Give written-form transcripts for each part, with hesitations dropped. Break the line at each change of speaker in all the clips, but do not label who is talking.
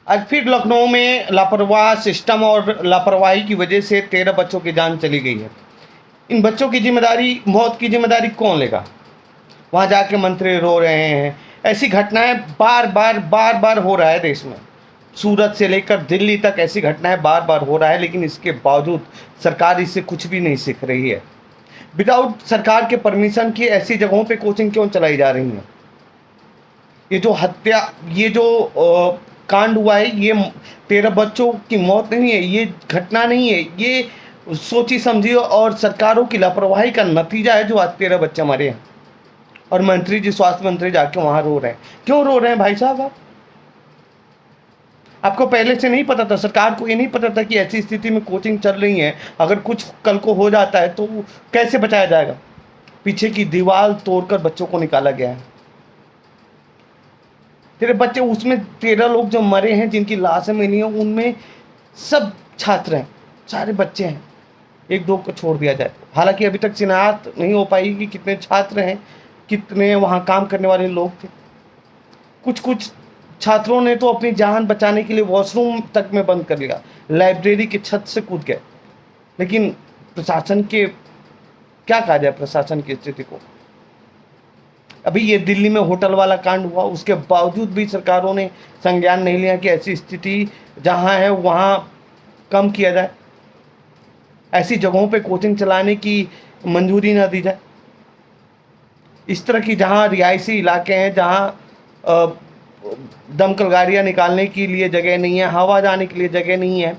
आज फिर लखनऊ में लापरवाह सिस्टम और लापरवाही की वजह से 13 बच्चों की जान चली गई है। इन बच्चों की जिम्मेदारी, मौत की जिम्मेदारी कौन लेगा? वहाँ जाके मंत्री रो रहे हैं। ऐसी घटनाएं बार बार हो रहा है देश में। सूरत से लेकर दिल्ली तक ऐसी घटनाएं बार बार हो रहा है, लेकिन इसके बावजूद सरकार इससे कुछ भी नहीं सीख रही है। विदाउट सरकार के परमिशन की ऐसी जगहों पे कोचिंग क्यों चलाई जा रही है? ये जो हत्या, ये जो कांड हुआ है, ये 13 बच्चों की मौत नहीं है, ये घटना नहीं है, ये सोची समझी और सरकारों की लापरवाही का नतीजा है जो आज 13 बच्चे मरे हैं। और मंत्री जी, स्वास्थ्य मंत्री जाके वहां रो रहे हैं। क्यों रो रहे हैं भाई साहब? आपको पहले से नहीं पता था? सरकार को ये नहीं पता था कि ऐसी स्थिति में कोचिंग चल रही है, अगर कुछ कल को हो जाता है तो कैसे बचाया जाएगा? पीछे की दीवार तोड़कर बच्चों को निकाला गया है। तेरे बच्चे, उसमें 13 लोग जो मरे हैं, जिनकी लाशें मिली हैं, उनमें सब छात्र हैं, सारे बच्चे हैं। एक दो को छोड़ दिया जाए। हालांकि अभी तक शिनाख्त नहीं हो पाई कि कितने छात्र हैं, कितने वहाँ काम करने वाले लोग थे। कुछ कुछ छात्रों ने तो अपनी जान बचाने के लिए वॉशरूम तक में बंद कर लिया, लाइब्रेरी की छत से कूद गए। लेकिन प्रशासन के क्या कहा जाए, प्रशासन की स्थिति को? अभी ये दिल्ली में होटल वाला कांड हुआ, उसके बावजूद भी सरकारों ने संज्ञान नहीं लिया कि ऐसी स्थिति जहाँ है वहाँ कम किया जाए, ऐसी जगहों पे कोचिंग चलाने की मंजूरी ना दी जाए। इस तरह की जहाँ रिहायशी इलाके हैं, जहाँ दमकल गाड़ियाँ निकालने के लिए जगह नहीं है, हवा जाने के लिए जगह नहीं है,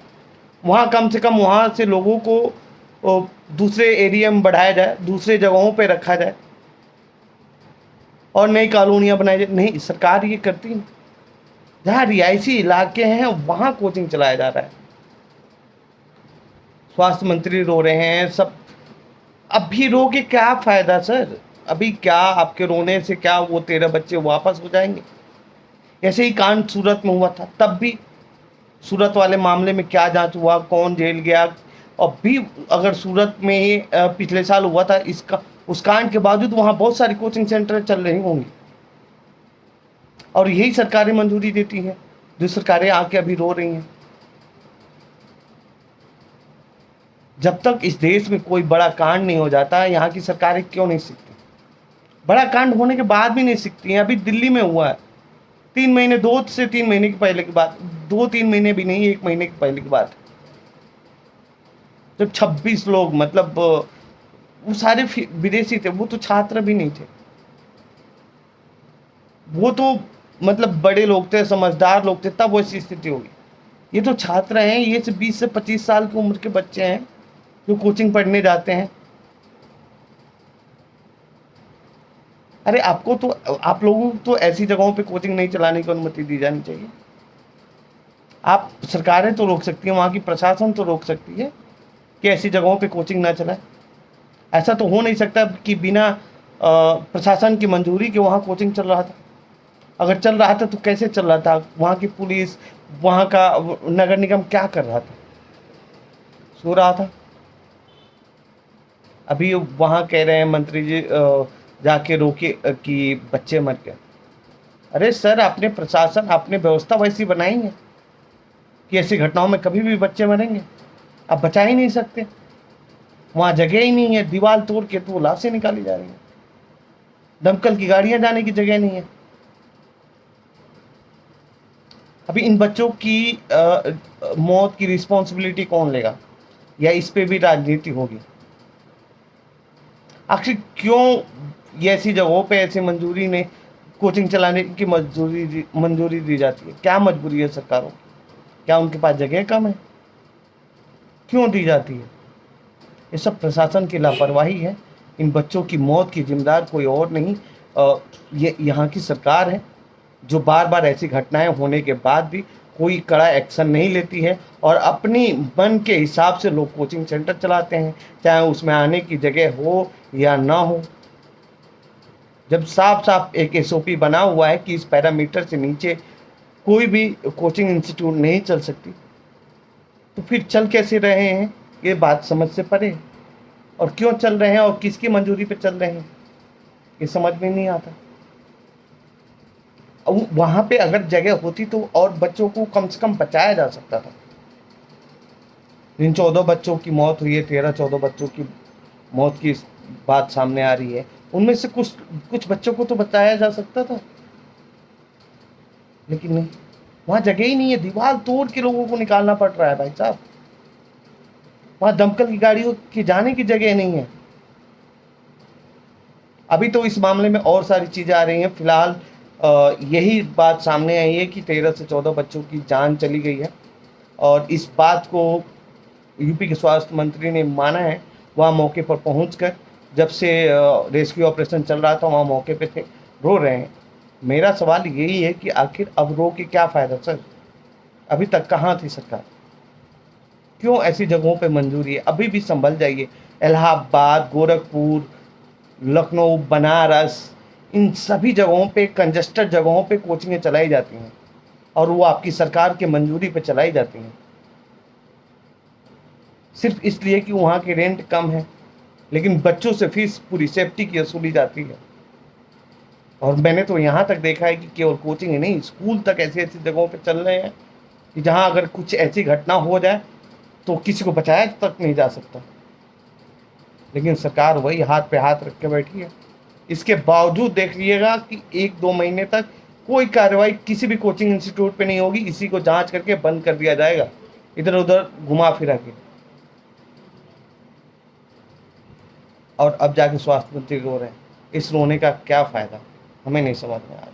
वहाँ कम से कम वहाँ से लोगों को दूसरे एरिया में बढ़ाया जाए, दूसरे जगहों पे रखा जाए और नई कॉलोनियाँ बनाई जाए। नहीं, सरकार ये करती नहीं। जहाँ रिहायशी इलाके हैं वहाँ कोचिंग चलाया जा रहा है। स्वास्थ्य मंत्री रो रहे हैं सब। अभी रो के क्या फ़ायदा सर? अभी क्या आपके रोने से क्या वो 13 बच्चे वापस हो जाएंगे? ऐसे ही कांड सूरत में हुआ था, तब भी सूरत वाले मामले में क्या जांच हुआ, कौन जेल गया? और भी अगर सूरत में ही पिछले साल हुआ था इसका, उस कांड के बावजूद वहाँ बहुत सारी कोचिंग सेंटर चल रही होंगी और यही सरकारें मंजूरी देती हैं, जो सरकारें आके अभी रो रही हैं। जब तक इस देश में कोई बड़ा कांड नहीं हो जाता, यहाँ की सरकारें क्यों नहीं सीखती? बड़ा कांड होने के बाद भी नहीं सीखती हैं। अभी दिल्ली में हुआ है, 3 महीने, 2 से 3 महीने की पहले की बात, 2-3 महीने भी नहीं, 1 महीने की पहले की बात, जब 26 लोग, मतलब वो सारे विदेशी थे, वो तो छात्र भी नहीं थे, वो तो मतलब बड़े लोग थे, समझदार लोग थे, तब वो ऐसी स्थिति होगी। ये तो छात्र हैं, ये 20 से 25 साल की उम्र के बच्चे हैं जो कोचिंग पढ़ने जाते हैं। अरे आपको तो, आप लोगों को तो ऐसी जगहों पे कोचिंग नहीं चलाने की अनुमति दी जानी चाहिए। आप सरकारें तो रोक सकती हैं, वहाँ की प्रशासन तो रोक सकती है कि ऐसी जगहों पे कोचिंग ना चलाए। ऐसा तो हो नहीं सकता कि बिना प्रशासन की मंजूरी के वहाँ कोचिंग चल रहा था। अगर चल रहा था तो कैसे चल रहा था? वहाँ की पुलिस, वहाँ का नगर निगम क्या कर रहा था? सो रहा था। अभी वहाँ कह रहे हैं मंत्री जी जाके रोके कि बच्चे मर गए। अरे सर, आपने प्रशासन, आपने व्यवस्था वैसी बनाई है कि ऐसी घटनाओं में कभी भी बच्चे मरेंगे? आप बचा ही नहीं सकते। वहाँ जगह ही नहीं है, दीवार तोड़ के तो लाशें निकाली जा रही हैं, दमकल की गाड़ियाँ जाने की जगह नहीं है। अभी इन बच्चों की मौत की रिस्पॉन्सिबिलिटी कौन लेगा? या इस पे भी राजनीति होगी? आखिर क्यों ये ऐसी जगहों पे ऐसी मंजूरी ने कोचिंग चलाने की मंजूरी दी जाती है? क्या मजबूरी है सरकारों की? क्या उनके पास जगह कम है? क्यों दी जाती है? ये सब प्रशासन की लापरवाही है। इन बच्चों की मौत की जिम्मेदार कोई और नहीं, ये यहाँ की सरकार है, जो बार बार ऐसी घटनाएं होने के बाद भी कोई कड़ा एक्शन नहीं लेती है और अपनी मन के हिसाब से लोग कोचिंग सेंटर चलाते हैं, चाहे उसमें आने की जगह हो या ना हो। जब साफ साफ एक एसओपी बना हुआ है कि इस पैरामीटर से नीचे कोई भी कोचिंग इंस्टीट्यूट नहीं चल सकती, तो फिर चल कैसे रहे हैं? ये बात समझ से परे है। और क्यों चल रहे हैं और किसकी मंजूरी पे चल रहे हैं, ये समझ में नहीं आता। वहाँ पे अगर जगह होती तो और बच्चों को कम से कम बचाया जा सकता था। जिन 14 बच्चों की मौत हुई है, 13-14 बच्चों की मौत की बात सामने आ रही है, उनमें से कुछ कुछ बच्चों को तो बचाया जा सकता था, लेकिन नहीं, वहाँ जगह ही नहीं है, दीवार तोड़ के लोगों को निकालना पड़ रहा है भाई साहब। वहाँ दमकल की गाड़ियों की जाने की जगह नहीं है। अभी तो इस मामले में और सारी चीज़ें आ रही हैं। फिलहाल यही बात सामने आई है कि 13 से 14 बच्चों की जान चली गई है, और इस बात को यूपी के स्वास्थ्य मंत्री ने माना है। वहाँ मौके पर पहुंचकर, जब से रेस्क्यू ऑपरेशन चल रहा था वहाँ मौके पे थे, रो रहे हैं। मेरा सवाल यही है कि आखिर अब रो के क्या फ़ायदा सर? अभी तक कहाँ थी सरकार? क्यों ऐसी जगहों पे मंजूरी है? अभी भी संभल जाइए। इलाहाबाद, गोरखपुर, लखनऊ, बनारस, इन सभी जगहों पे, कंजस्टेड जगहों पे कोचिंगें चलाई जाती हैं, और वो आपकी सरकार की मंजूरी पे चलाई जाती हैं, सिर्फ इसलिए कि वहाँ के रेंट कम है, लेकिन बच्चों से फीस पूरी सेफ्टी की वसूली जाती है। और मैंने तो यहाँ तक देखा है कि केवल कोचिंग ही नहीं, स्कूल तक ऐसी ऐसी जगहों पे चल रहे हैं कि जहाँ अगर कुछ ऐसी घटना हो जाए तो किसी को बचाया तक नहीं जा सकता, लेकिन सरकार वही हाथ पे हाथ रख के बैठी है। इसके बावजूद देख लीजिएगा कि 1-2 महीने तक कोई कार्रवाई किसी भी कोचिंग इंस्टीट्यूट पे नहीं होगी। इसी को जांच करके बंद कर दिया जाएगा, इधर उधर घुमा फिरा के। और अब जाके स्वास्थ्य मंत्री रो रहे हैं। इस रोने का क्या फ़ायदा, हमें नहीं समझ में आ रहा।